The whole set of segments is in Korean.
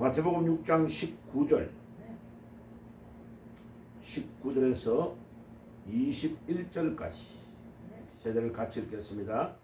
마태복음 6장 19절에서 21절까지 세대를 같이 읽겠습니다.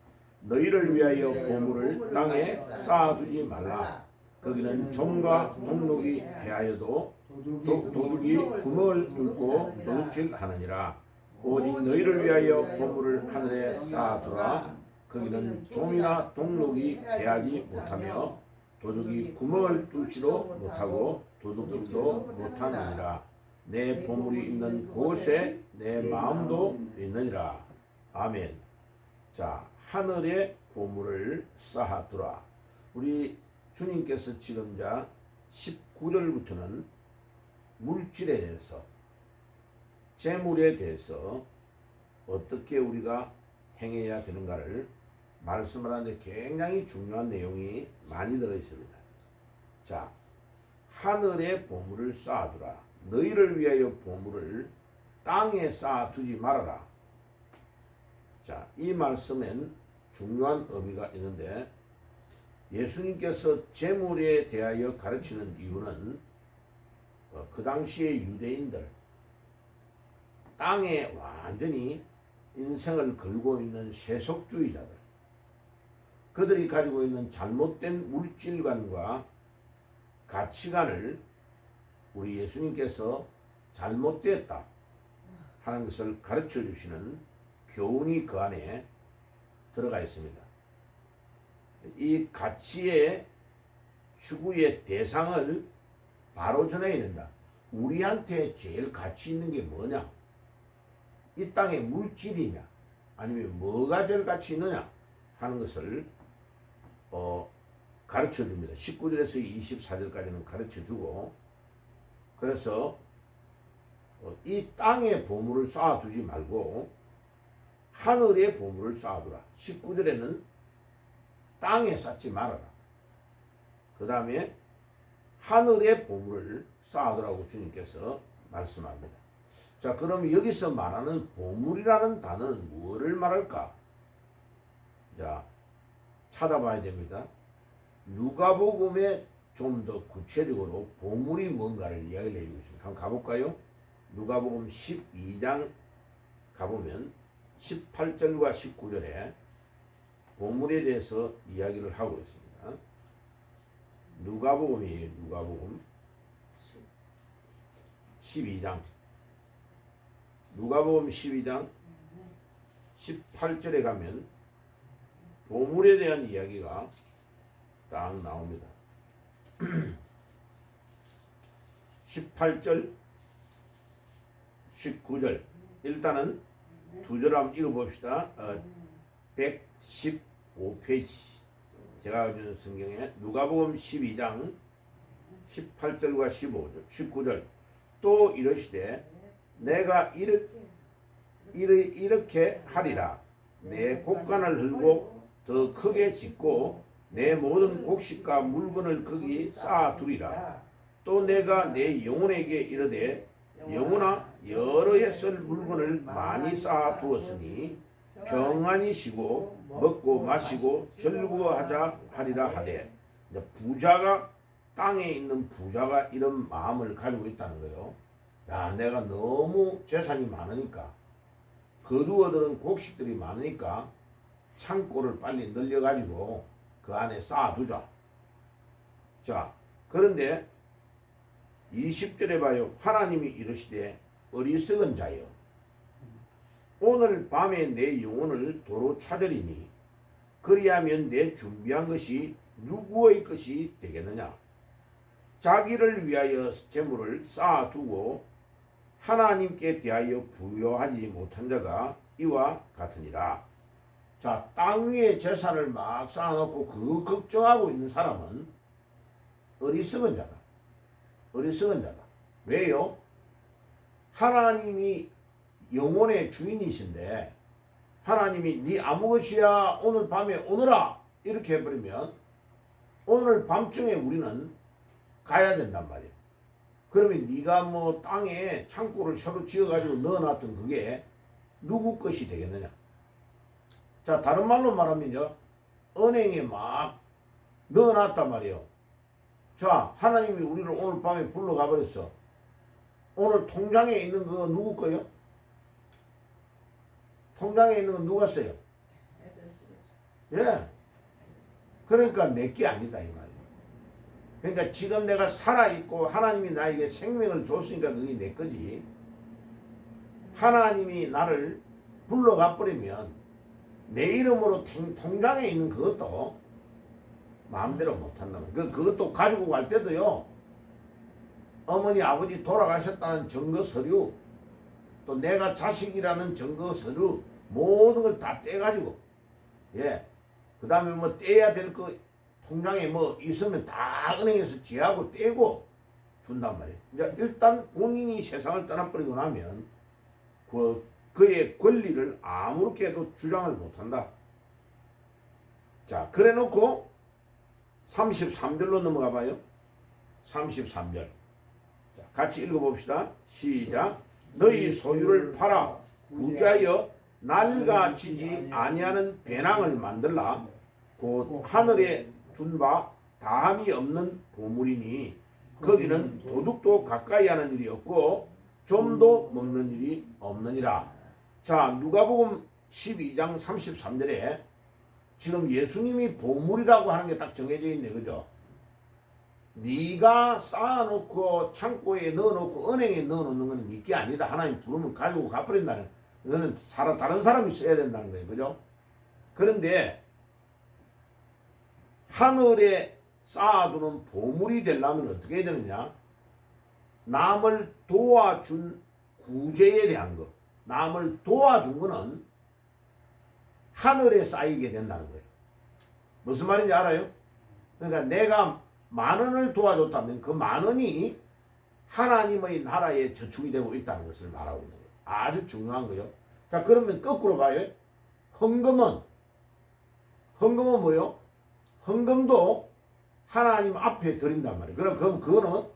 너희를 위하여 보물을 땅에 쌓아두지 말라. 거기는 종과 동록이 해하여도 도둑이 구멍을 뚫고 도둑질하느니라. 오직 너희를 위하여 보물을 하늘에 쌓아두라. 거기는 종이나 동록이 해하지 못하며 도둑이 구멍을 뚫지도 못하고 도둑질도 못하느니라. 내 보물이 있는 곳에 내 마음도 있느니라. 아멘. 자, 하늘에 보물을 쌓아두라. 우리 주님께서 지금 19절부터는 물질에 대해서, 재물에 대해서 어떻게 우리가 행해야 되는가를 말씀을 하는데 굉장히 중요한 내용이 많이 들어 있습니다. 자, 하늘에 보물을 쌓아두라. 너희를 위하여 보물을 땅에 쌓아두지 말아라. 자, 이 말씀엔 중요한 의미가 있는데, 예수님께서 재물에 대하여 가르치는 이유는 그 당시의 유대인들, 땅에 완전히 인생을 걸고 있는 세속주의자들, 그들이 가지고 있는 잘못된 물질관과 가치관을 우리 예수님께서 잘못되었다 하는 것을 가르쳐 주시는 교훈이 그 안에 들어가 있습니다. 이 가치의 추구의 대상을 바로 전해야 된다. 우리한테 제일 가치 있는 게 뭐냐? 이 땅의 물질이냐? 아니면 뭐가 제일 가치 있느냐? 하는 것을 가르쳐 줍니다. 19절에서 24절까지는 가르쳐 주고, 그래서 이 땅에 보물을 쌓아두지 말고 하늘에 보물을 쌓아두라. 19절에는 땅에 쌓지 말아라. 그 다음에 하늘에 보물을 쌓아두라고 주님께서 말씀합니다. 자, 그럼 여기서 말하는 보물이라는 단어는 무엇을 말할까? 자, 찾아봐야 됩니다. 누가복음에 좀 더 구체적으로 보물이 뭔가를 이야기를 해주고 있습니다. 한번 가볼까요? 누가복음 12장 가보면 18절과 19절에 보물에 대해서 이야기를 하고 있습니다. 누가복음이에요. 누가복음 12장. 누가복음 12장 18절에 가면 보물에 대한 이야기가 딱 나옵니다. 18절, 19절. 일단은 두 절 한번 읽어봅시다. 115페이지. 제가 가진 성경에 누가복음 12장 18절과 15절, 19절. 또 이러시되 내가 이렇게 하리라. 내 곡간을 흘고 더 크게 짓고 내 모든 곡식과 물건을 거기 쌓아두리라. 또 내가 내 영혼에게 이르되 영혼아, 여러 해 쓸 물건을 많이 쌓아두었으니 평안히 쉬고 먹고 마시고 즐거워하자 하리라 하되, 부자가, 땅에 있는 부자가 이런 마음을 가지고 있다는 거예요. 야, 내가 너무 재산이 많으니까, 거두어들은 곡식들이 많으니까 창고를 빨리 늘려가지고 그 안에 쌓아두자. 자, 그런데 20절에 봐요. 하나님이 이르시되 어리석은 자여, 오늘 밤에 내 영혼을 도로 찾으리니 그리하면 내 준비한 것이 누구의 것이 되겠느냐? 자기를 위하여 재물을 쌓아두고 하나님께 대하여 부여하지 못한 자가 이와 같으니라. 자, 땅 위에 재산을 막 쌓아놓고 그거 걱정하고 있는 사람은 어리석은 자다. 어리석은 자다. 왜요? 하나님이 영혼의 주인이신데 하나님이 네 아무 것이야 오늘 밤에 오너라 이렇게 해버리면 오늘 밤중에 우리는 가야 된단 말이에요. 그러면 네가 뭐 땅에 창고를 새로 지어가지고 넣어놨던 그게 누구 것이 되겠느냐? 자, 다른 말로 말하면요, 은행에 막 넣어놨단 말이에요. 자, 하나님이 우리를 오늘 밤에 불러가 버렸어. 오늘 통장에 있는 거 누구 거요? 통장에 있는 건 누가 써요? 예. 그러니까 내게 아니다 이 말이에요. 그러니까 지금 내가 살아있고 하나님이 나에게 생명을 줬으니까 그게 내 거지. 하나님이 나를 불러가 버리면 내 이름으로 통장에 있는 그것도 마음대로 못한다. 그것도 가지고 갈 때도요. 어머니 아버지 돌아가셨다는 증거 서류, 또 내가 자식이라는 증거 서류, 모든 걸 다 떼가지고, 예. 그 다음에 뭐 떼야 될 거 통장에 뭐 있으면 다 은행에서 지하고 떼고 준단 말이에요. 이제 일단 본인이 세상을 떠나버리고 나면 그의 권리를 아무렇게도 주장을 못한다. 자, 그래 놓고 33절로 넘어가 봐요. 33절. 자, 같이 읽어봅시다. 시작. 너희 소유를 팔아 부자여 낡아지지 아니하는 배낭을 만들라. 곧 하늘에 둔 바 다함이 없는 보물이니 거기는 도둑도 가까이 하는 일이 없고 좀도 먹는 일이 없느니라. 자, 누가복음 12장 33절에 지금 예수님이 보물이라고 하는 게 딱 정해져 있네. 그죠? 네가 쌓아놓고 창고에 넣어놓고 은행에 넣어놓는 건 네게 아니다. 하나님 부르면 가지고 가버린다는, 이거는 다른 사람이 써야 된다는 거예요. 그죠? 그런데 하늘에 쌓아두는 보물이 되려면 어떻게 해야 되느냐? 남을 도와준 구제에 대한 것, 남을 도와준 거는 하늘에 쌓이게 된다는 거예요. 무슨 말인지 알아요? 그러니까 내가 10,000원을 도와줬다면 그 10,000원이 하나님의 나라에 저축이 되고 있다는 것을 말하고 있는 거예요. 아주 중요한 거예요. 자, 그러면 거꾸로 봐요. 헌금은 뭐요? 헌금도 하나님 앞에 드린단 말이에요. 그럼 그거는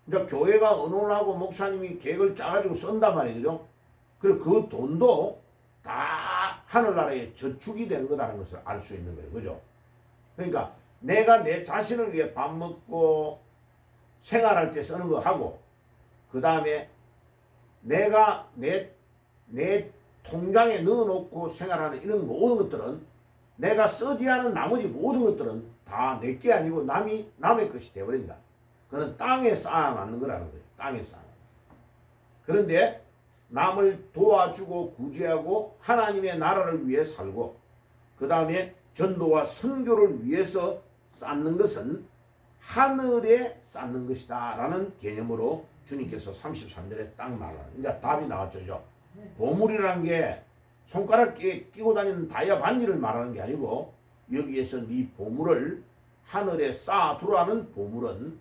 이제 교회가 의논을 하고 목사님이 계획을 짜가지고 쓴단 말이죠. 그리고 그 돈도 다 하늘나라에 저축이 되는 거라는 것을 알 수 있는 거예요. 그죠? 그러니까 내가 내 자신을 위해 밥 먹고 생활할 때 쓰는 거 하고, 그 다음에 내가 내 통장에 넣어놓고 생활하는 이런 모든 것들은, 내가 쓰지 않은 나머지 모든 것들은 다 내게 아니고 남의 것이 되어버린다. 그건 땅에 쌓아놨는 거라는 거예요. 땅에 쌓아. 그런데 남을 도와주고 구제하고 하나님의 나라를 위해 살고, 그 다음에 전도와 선교를 위해서 쌓는 것은 하늘에 쌓는 것이다 라는 개념으로 주님께서 33절에 딱 말하는, 이제 답이 나왔죠. 보물이라는 게 손가락에 끼고 다니는 다이아 반지를 말하는 게 아니고, 여기에서 네 보물을 하늘에 쌓아두라는 보물은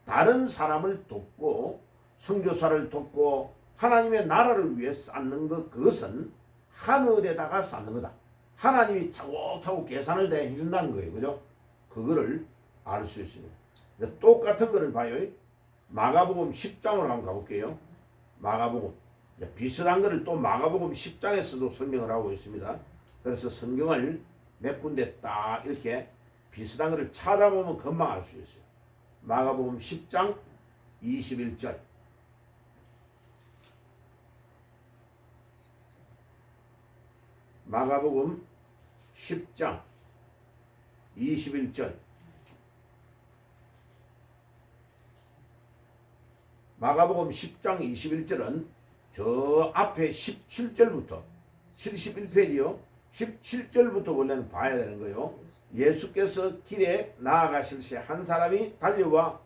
다른 사람을 돕고 선교사를 돕고 하나님의 나라를 위해 쌓는 것, 그것은 하늘에다가 쌓는 거다. 하나님이 차곡차곡 계산을 다 해준다는 거예요. 그죠? 그거를 알 수 있습니다. 똑같은 거를 봐요. 마가복음 10장으로 한번 가볼게요. 마가복음. 비슷한 거를 또 마가복음 10장에서도 설명을 하고 있습니다. 그래서 성경을 몇 군데 딱 이렇게 비슷한 거를 찾아보면 금방 알 수 있어요. 마가복음 10장 21절. 마가복음 10장 21절. 마가복음 10장 21절은 저 앞에 17절부터 71페이지요. 17절부터 원래는 봐야 되는 거예요. 예수께서 길에 나아가실 새 한 사람이 달려와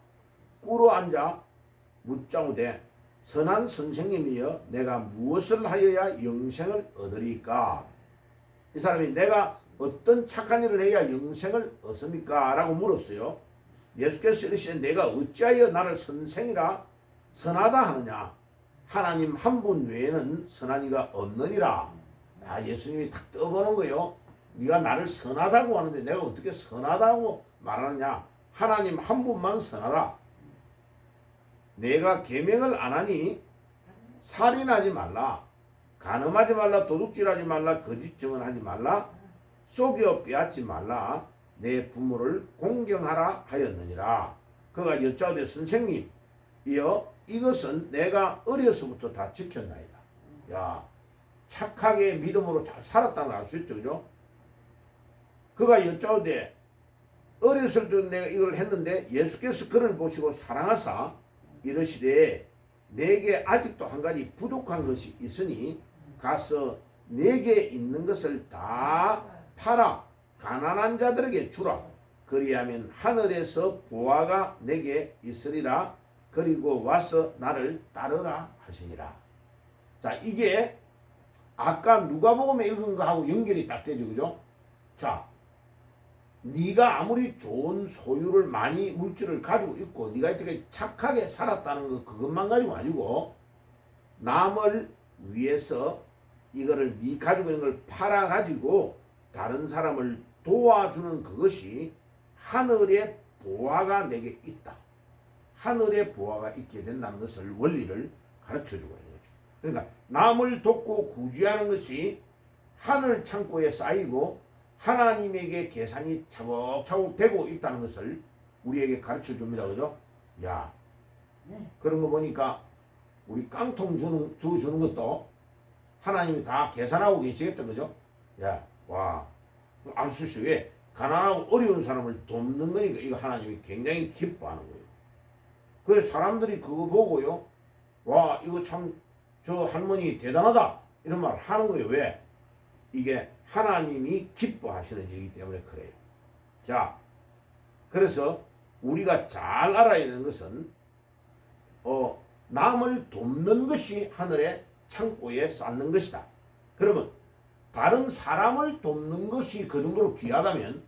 꿇어 앉아 묻자오되 선한 선생님이여 내가 무엇을 하여야 영생을 얻으리까? 이 사람이 내가 어떤 착한 일을 해야 영생을 얻습니까? 라고 물었어요. 예수께서 이르시되 내가 어찌하여 나를 선생이라 선하다 하느냐? 하나님 한 분 외에는 선한 이가 없느니라. 예수님이 탁 떠보는 거예요. 네가 나를 선하다고 하는데 내가 어떻게 선하다고 말하느냐? 하나님 한 분만 선하라. 내가 계명을 안 하니 살인하지 말라, 간음하지 말라, 도둑질하지 말라, 거짓 증언하지 말라, 속여 빼앗지 말라, 내 부모를 공경하라 하였느니라. 그가 여짜오되 선생님 이것은 내가 어려서부터 다 지켰나이다. 야, 착하게 믿음으로 잘 살았다는 걸 알 수 있죠. 그죠? 그가 여짜오되 어렸을 때 내가 이걸 했는데 예수께서 그를 보시고 사랑하사 이르시되 내게 아직도 한 가지 부족한 것이 있으니 가서 내게 있는 것을 다 팔아 가난한 자들에게 주라. 그리하면 하늘에서 보화가 내게 있으리라. 그리고 와서 나를 따르라 하시니라. 자, 이게 아까 누가복음에 읽은 거하고 연결이 딱 되죠. 그죠? 자, 네가 아무리 좋은 소유를 많이 물질을 가지고 있고 네가 이렇게 착하게 살았다는 거 그것만 가지고 아니고 남을 위해서 이거를 네 가지고 있는 걸 팔아 가지고 다른 사람을 도와주는 그것이 하늘의 보화가 내게 있다. 하늘의 보화가 있게 된다는 것을 원리를 가르쳐주고 있는 거죠. 그러니까 남을 돕고 구제하는 것이 하늘 창고에 쌓이고 하나님에게 계산이 차곡차곡 되고 있다는 것을 우리에게 가르쳐 줍니다. 그죠? 야, 그런 거 보니까 우리 깡통 주는 것도 하나님이 다 계산하고 계시겠다. 그죠? 야, 와, 알 수 있어요. 왜? 가난하고 어려운 사람을 돕는 거니까 이거 하나님이 굉장히 기뻐하는 거예요. 그래서 사람들이 그거 보고요. 와, 이거 참 저 할머니 대단하다. 이런 말 하는 거예요. 왜? 이게 하나님이 기뻐하시는 일이기 때문에 그래요. 자, 그래서 우리가 잘 알아야 되는 것은 남을 돕는 것이 하늘의 창고에 쌓는 것이다. 그러면 다른 사람을 돕는 것이 그 정도로 귀하다면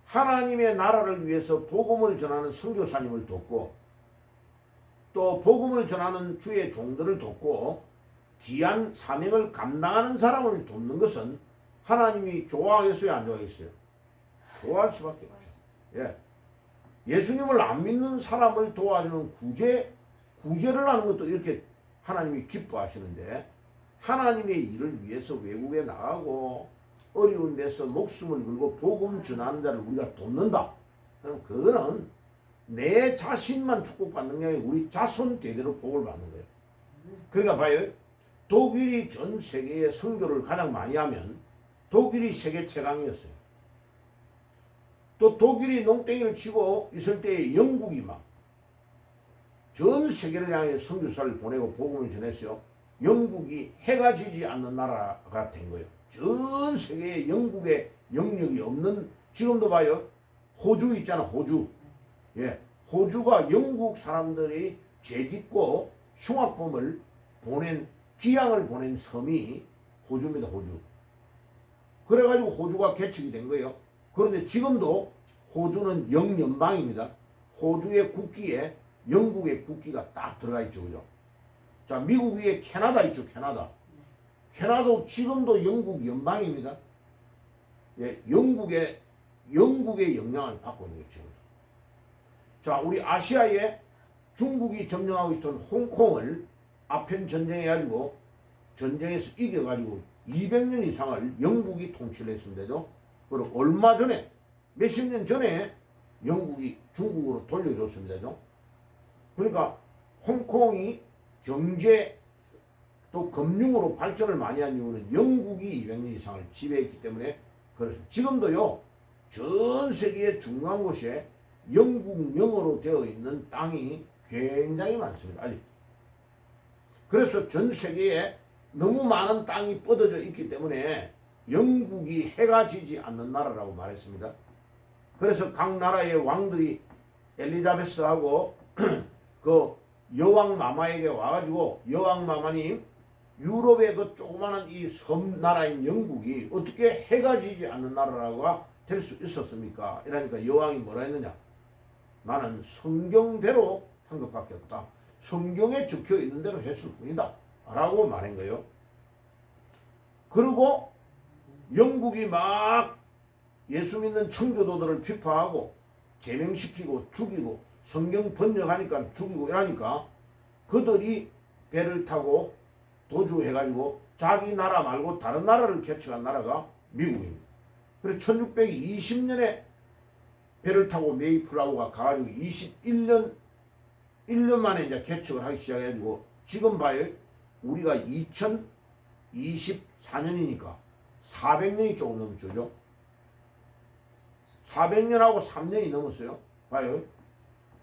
하나님의 나라를 위해서 복음을 전하는 선교사님을 돕고 또 복음을 전하는 주의 종들을 돕고 귀한 사명을 감당하는 사람을 돕는 것은 하나님이 좋아하겠어요? 안 좋아하겠어요? 좋아할 수밖에 없죠. 예. 예수님을 안 믿는 사람을 도와주는 구제를 하는 것도 이렇게 하나님이 기뻐하시는데 하나님의 일을 위해서 외국에 나가고 어려운 데서 목숨을 걸고 복음 전하는 자를 우리가 돕는다. 그럼 그거는 내 자신만 축복받는 게 아니고 우리 자손 대대로 복을 받는 거예요. 그러니까 봐요. 독일이 전 세계에 선교를 가장 많이 하면 독일이 세계 최강이었어요. 또 독일이 농땡이를 치고 있을 때 영국이 막 전 세계를 향해 선교사를 보내고 복음을 전했어요. 영국이 해가 지지 않는 나라가 된 거예요. 전 세계에 영국의 영역이 없는, 지금도 봐요. 호주 있잖아, 호주. 예, 호주가 영국 사람들이 죄짓고 흉악범을 기양을 보낸 섬이 호주입니다, 호주. 그래가지고 호주가 개척이 된 거예요. 그런데 지금도 호주는 영연방입니다. 호주의 국기에 영국의 국기가 딱 들어가 있죠, 그죠? 자, 미국 위에 캐나다 있죠, 캐나다. 캐나다도 지금도 영국 연방입니다. 예, 영국의 영향을 받고 있는 거죠. 자, 우리 아시아에 중국이 점령하고 있던 홍콩을 아편 전쟁해가지고 전쟁에서 이겨가지고 200년 이상을 영국이 통치를 했습니다죠. 그리고 얼마 전에 몇십 년 전에 영국이 중국으로 돌려줬습니다죠. 그러니까 홍콩이 경제 또 금융으로 발전을 많이 한 이유는 영국이 200년 이상을 지배했기 때문에 그렇습니다. 지금도요, 전 세계의 중요한 곳에 영국령으로 되어 있는 땅이 굉장히 많습니다. 아직. 그래서 전 세계에 너무 많은 땅이 뻗어져 있기 때문에 영국이 해가 지지 않는 나라라고 말했습니다. 그래서 각 나라의 왕들이 엘리자베스하고 그 여왕 마마에게 와가지고, 여왕 마마님, 유럽의 그 조그마한 이 섬 나라인 영국이 어떻게 해가 지지 않는 나라라고 될 수 있었습니까? 이러니까 여왕이 뭐라 했느냐? 나는 성경대로 한 것밖에 없다. 성경에 적혀 있는 대로 했을 뿐이다. 라고 말한 거예요. 그리고 영국이 막 예수 믿는 청교도들을 피파하고 제명시키고 죽이고 성경 번역하니까 죽이고 이러니까 그들이 배를 타고 도주해가지고 자기 나라 말고 다른 나라를 개척한 나라가 미국입니다. 그래서 1620년에 배를 타고 메이플라워가 가가지고 1년 만에 이제 개척을 하기 시작해가지고 지금 봐요. 우리가 2024년이니까 400년이 조금 넘죠. 400년하고 3년이 넘었어요. 봐요.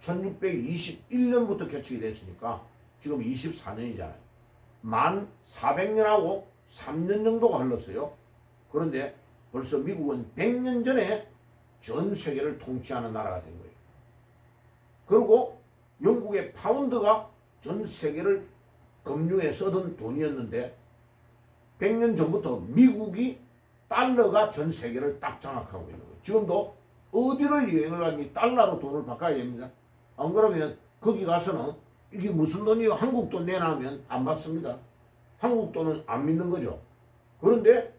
1621년부터 개척이 됐으니까 지금 24년이잖아요. 만 400년하고 3년 정도가 흘렀어요. 그런데 벌써 미국은 100년 전에 전 세계를 통치하는 나라가 된 거예요. 그리고 영국의 파운드가 전 세계를 금융에 쓰던 돈이었는데 100년 전부터 미국이 달러가 전 세계를 딱 장악하고 있는 거예요. 지금도 어디를 여행을 가니 달러로 돈을 바꿔야 됩니다. 안 그러면 거기 가서는 이게 무슨 돈이요? 한국 돈 내놔면 안 받습니다. 한국 돈은 안 믿는 거죠. 그런데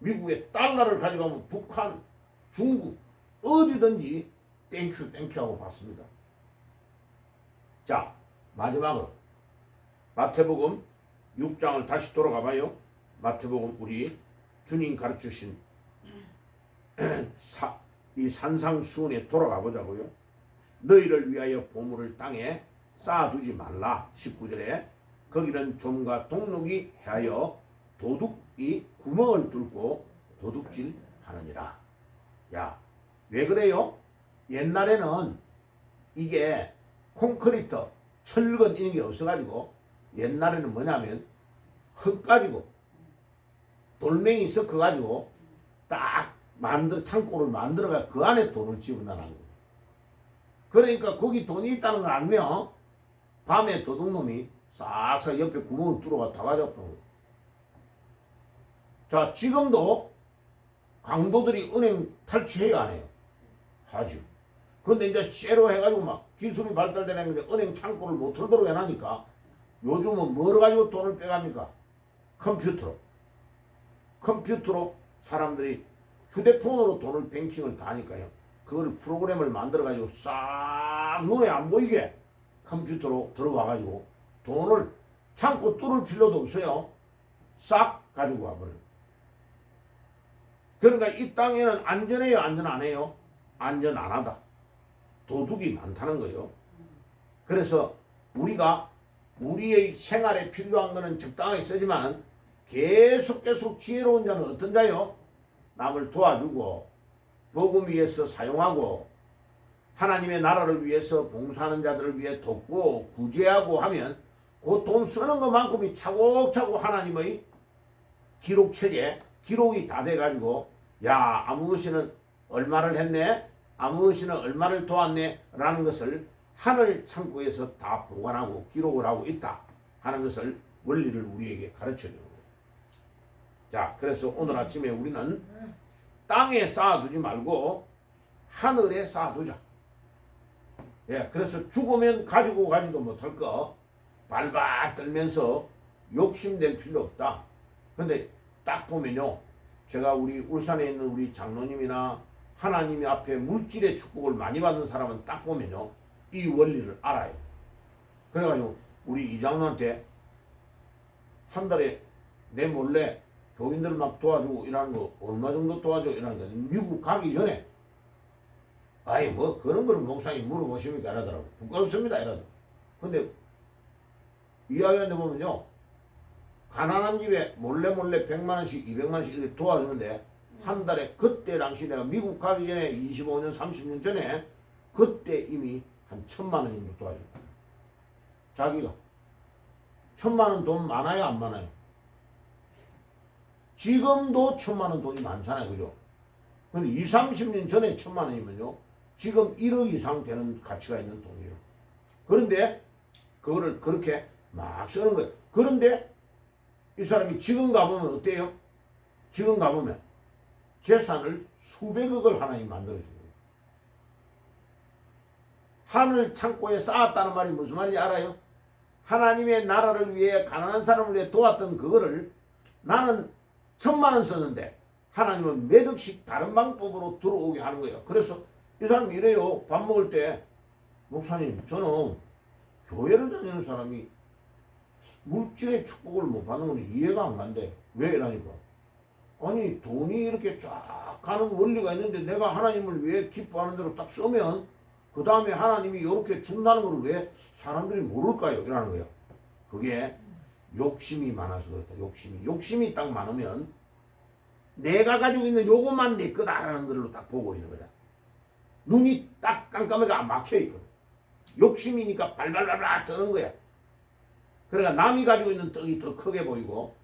미국의 달러를 가져가면 북한, 중국 어디든지 땡큐 하고 받습니다. 자, 마지막으로 마태복음 6장을 다시 돌아가 봐요. 마태복음 우리 주님 가르치신 이 산상수훈에 돌아가 보자고요. 너희를 위하여 보물을 땅에 쌓아두지 말라. 19절에 거기는 좀과 동록이 해하여 도둑이 구멍을 뚫고 도둑질 하느니라. 야, 왜 그래요? 옛날에는 이게 콘크리트, 철근 이런 게 없어가지고 옛날에는 뭐냐면 흙 가지고 돌멩이 섞어 가지고 딱 창고를 만들어가 그 안에 돈을 집어넣는 거예요. 그러니까 거기 돈이 있다는 걸 알면 밤에 도둑놈이 싹싹 옆에 구멍을 뚫어가 다 가져가는 거예요. 자, 지금도 강도들이 은행 탈취해요, 안 해요? 하죠. 근데 이제 쇠로 해가지고 막 기술이 발달되는 게 은행 창고를 못 털도록 해놔니까 요즘은 뭘 가지고 돈을 빼갑니까? 컴퓨터로 사람들이 휴대폰으로 돈을 뱅킹을 다 하니까요. 그걸 프로그램을 만들어가지고 싹 눈에 안 보이게 컴퓨터로 들어와가지고 돈을 창고 뚫을 필요도 없어요. 싹 가지고 와버려요. 그러니까 이 땅에는 안전해요? 안전 안 해요? 안전 안 하다. 도둑이 많다는 거예요. 그래서 우리가 우리의 생활에 필요한 것은 적당하게 쓰지만 계속 지혜로운 자는 어떤 자요? 남을 도와주고 복음 위해서 사용하고 하나님의 나라를 위해서 봉사하는 자들을 위해 돕고 구제하고 하면 그 돈 쓰는 것만큼이 차곡차곡 하나님의 기록책에 기록이 다 돼가지고 야, 아무것이는 얼마를 했네, 아무것이는 얼마를 도왔네 라는 것을 하늘 창고에서 다 보관하고 기록을 하고 있다 하는 것을 원리를 우리에게 가르쳐 주는 거예요. 자, 그래서 오늘 아침에 우리는 땅에 쌓아두지 말고 하늘에 쌓아두자. 예, 그래서 죽으면 가지고 가지도 못할 거 발발 떨면서 욕심낼 필요 없다. 근데 딱 보면요, 제가 우리 울산에 있는 우리 장로님이나 하나님의 앞에 물질의 축복을 많이 받는 사람은 딱 보면요, 이 원리를 알아요. 그래가지고 우리 이장로한테 한 달에 내 몰래 교인들 막 도와주고 이러는 거 얼마 정도 도와줘 이러는 거 미국 가기 전에 아이 뭐 그런 거를 목사님 물어보십니까 이러더라고. 부끄럽습니다 이러더라고. 근데 이야기하는데 보면요, 가난한 집에 몰래 100만 원씩 200만 원씩 이렇게 도와주는데 한 달에 그때 당시 내가 미국 가기 전에 25년 30년 전에 그때 이미 한 1,000만 원 정도 도와준다. 자기가 1,000만 원 돈 많아요 안 많아요? 지금도 1,000만 원 돈이 많잖아요, 그죠? 근데 20, 30년 전에 1,000만 원이면요 지금 1억 이상 되는 가치가 있는 돈이에요. 그런데 그거를 그렇게 막 쓰는 거예요. 그런데 이 사람이 지금 가보면 어때요? 지금 가보면 재산을 수백억을 하나님 만들어주는 거예요. 하늘 창고에 쌓았다는 말이 무슨 말인지 알아요? 하나님의 나라를 위해 가난한 사람을 위해 도왔던 그거를 나는 1,000만 원 썼는데 하나님은 몇 억씩 다른 방법으로 들어오게 하는 거예요. 그래서 이 사람이 이래요. 밥 먹을 때 목사님 저는 교회를 다니는 사람이 물질의 축복을 못 받는 건 이해가 안 간대. 왜 이러니까 아니 돈이 이렇게 쫙 가는 원리가 있는데 내가 하나님을 위해 기뻐하는 대로 딱 쓰면 그 다음에 하나님이 이렇게 준다는 걸 왜 사람들이 모를까요? 이러는 거예요. 그게 욕심이 많아서 그렇다. 욕심이 딱 많으면 내가 가지고 있는 요것만 내 거다라는 걸로 딱 보고 있는 거다. 눈이 딱 깜깜하게 막혀 있거든. 욕심이니까 발발발발 뜨는 거야. 그러니까 남이 가지고 있는 떡이 더 크게 보이고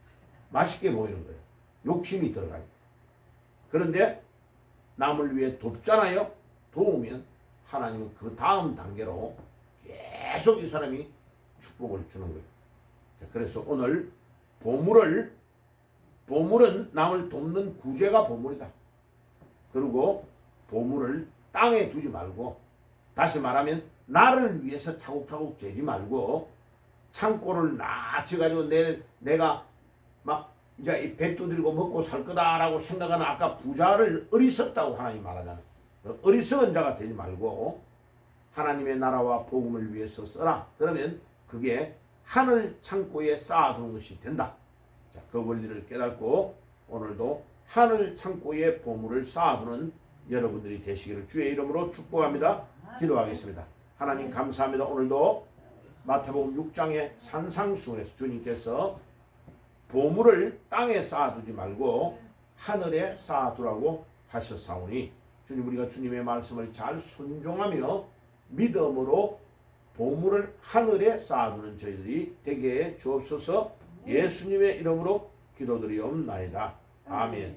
맛있게 보이는 거예요. 욕심이 들어가요. 그런데 남을 위해 돕잖아요. 도우면 하나님은 그 다음 단계로 계속 이 사람이 축복을 주는 거예요. 자, 그래서 오늘 보물은 남을 돕는 구제가 보물이다. 그리고 보물을 땅에 두지 말고, 다시 말하면 나를 위해서 차곡차곡 재지 말고 창고를 낮춰가지고 내가 막 이제 배 두드리고 먹고 살 거다라고 생각하는 아까 부자를 어리석다고 하나님 말하잖아요. 어리석은 자가 되지 말고 하나님의 나라와 복음을 위해서 써라. 그러면 그게 하늘 창고에 쌓아두는 것이 된다. 자, 그 원리를 깨닫고 오늘도 하늘 창고에 보물을 쌓아두는 여러분들이 되시기를 주의 이름으로 축복합니다. 기도하겠습니다. 하나님 감사합니다. 오늘도 마태복음 6장의 산상수에서 주님께서 보물을 땅에 쌓아두지 말고 하늘에 쌓아두라고 하셨사오니 주님, 우리가 주님의 말씀을 잘 순종하며 믿음으로 보물을 하늘에 쌓아두는 저희들이 되게 해 주옵소서. 예수님의 이름으로 기도드리옵나이다. 아멘.